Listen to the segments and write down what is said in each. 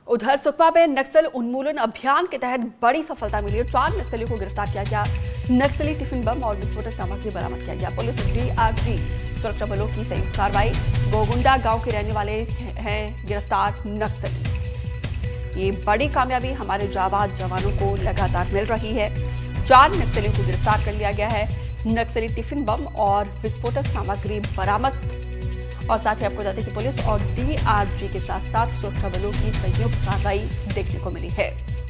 उधर सुकमा में नक्सल उन्मूलन अभियान के तहत बड़ी सफलता मिली है। 4 नक्सलियों को गिरफ्तार किया गया। नक्सली टिफिन बम और विस्फोटक सामग्री बरामद किया गया। पुलिस डीआरजी सुरक्षा बलों की संयुक्त कार्रवाई। गोगुंडा गांव के रहने वाले हैं गिरफ्तार नक्सली। ये बड़ी कामयाबी हमारे जाबाज जवानों को लगातार मिल रही है। 4 नक्सलियों को गिरफ्तार कर लिया गया है। नक्सली टिफिन बम और विस्फोटक सामग्री बरामद। और साथ ही आपको बता दें कि पुलिस और डीआरजी के साथ साथ सुरक्षा बलों की संयुक्त कार्रवाई देखने को मिली है।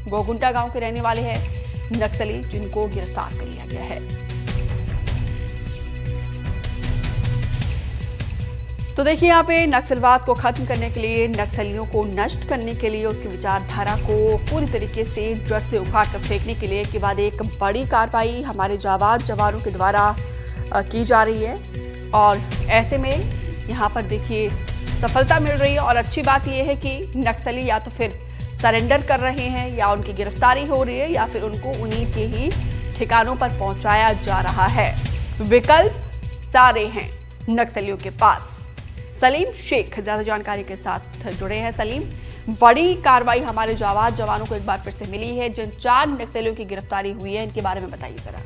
गोगुंडा गांव के रहने वाले हैं नक्सली, जिनको गिरफ्तार कर लिया गया है। तो देखिए, यहाँ पे नक्सलवाद को खत्म करने के लिए, नक्सलियों को नष्ट करने के लिए, उसकी विचारधारा को पूरी तरीके से जड़ से उखाड़ कर फेंकने के लिए के बाद एक बड़ी कार्रवाई हमारे जाबाज जवानों के द्वारा की जा रही है। और ऐसे में यहाँ पर देखिए सफलता मिल रही है। और अच्छी बात यह है कि नक्सली या तो फिर सरेंडर कर रहे हैं, या उनकी गिरफ्तारी हो रही है, या फिर उनको उन्हीं के ही ठिकानों पर पहुंचाया जा रहा है। विकल्प सारे हैं नक्सलियों के पास। सलीम शेख ज्यादा जानकारी के साथ जुड़े हैं। सलीम, बड़ी कार्रवाई हमारे जाबाज जवानों को एक बार फिर से मिली है। जिन 4 नक्सलियों की गिरफ्तारी हुई है, इनके बारे में बताइए जरा।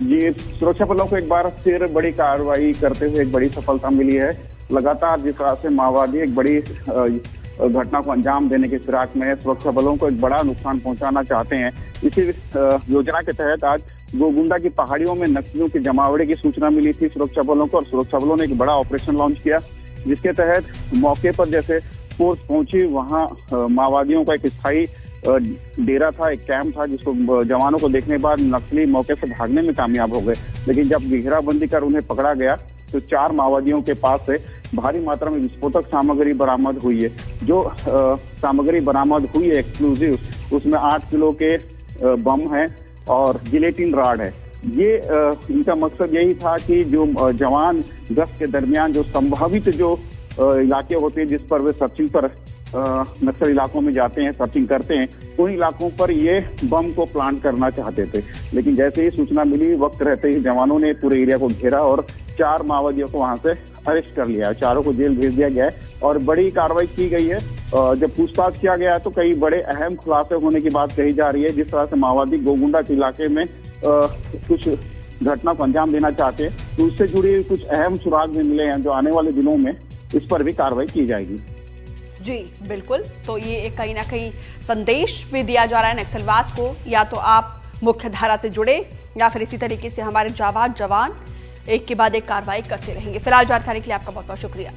ये सुरक्षा बलों को एक बार फिर बड़ी कार्रवाई करते हुए एक बड़ी सफलता मिली है। लगातार जिस तरह से माओवादी एक बड़ी घटना को अंजाम देने की फिराक में सुरक्षा बलों को एक बड़ा नुकसान पहुंचाना चाहते हैं, इसी योजना के तहत आज गोगुंडा की पहाड़ियों में नक्सलियों की जमावड़े की सूचना मिली थी सुरक्षा बलों को। और सुरक्षा बलों ने एक बड़ा ऑपरेशन लॉन्च किया, जिसके तहत मौके पर जैसे फोर्स पहुंची, वहां माओवादियों का एक स्थायी डेरा था, एक कैंप था, जिसको जवानों को देखने के बाद नक्सली मौके से भागने में कामयाब हो गए। लेकिन जब घेराबंदी कर उन्हें पकड़ा गया तो 4 माओवादियों के पास से भारी मात्रा में विस्फोटक सामग्री बरामद हुई है। जो सामग्री बरामद हुई है एक्सक्लूसिव, उसमें 8 किलो के बम है और जिलेटिन राड है। ये इनका मकसद यही था कि जो जवान गश्त के दरमियान जो संभावित जो इलाके होते हैं जिस पर वे सर्चिंग पर नक्सल इलाकों में जाते हैं, सर्चिंग करते हैं, उन इलाकों पर ये बम को प्लांट करना चाहते थे। लेकिन जैसे ही सूचना मिली, वक्त रहते ही जवानों ने पूरे एरिया को घेरा और 4 माओवादियों को वहां से अरेस्ट कर लिया है। 4 को जेल भेज दिया गया है और बड़ी कार्रवाई की गई है। जब पूछताछ किया गया तो कई बड़े अहम खुलासे होने की बात कही जा रही है। जिस तरह से माओवादी गोगुंडा के इलाके में कुछ घटना को अंजाम देना चाहते हैं, तो उससे जुड़ी कुछ अहम सुराग भी मिले हैं, जो आने वाले दिनों में इस पर भी कार्रवाई की जाएगी। जी बिल्कुल, तो ये एक कहीं ना कहीं संदेश भी दिया जा रहा है नक्सलवाद को, या तो आप मुख्य धारा से जुड़े या फिर इसी तरीके से हमारे जाबाज जवान एक के बाद एक कार्रवाई करते रहेंगे। फिलहाल जानकारी के लिए आपका बहुत बहुत शुक्रिया।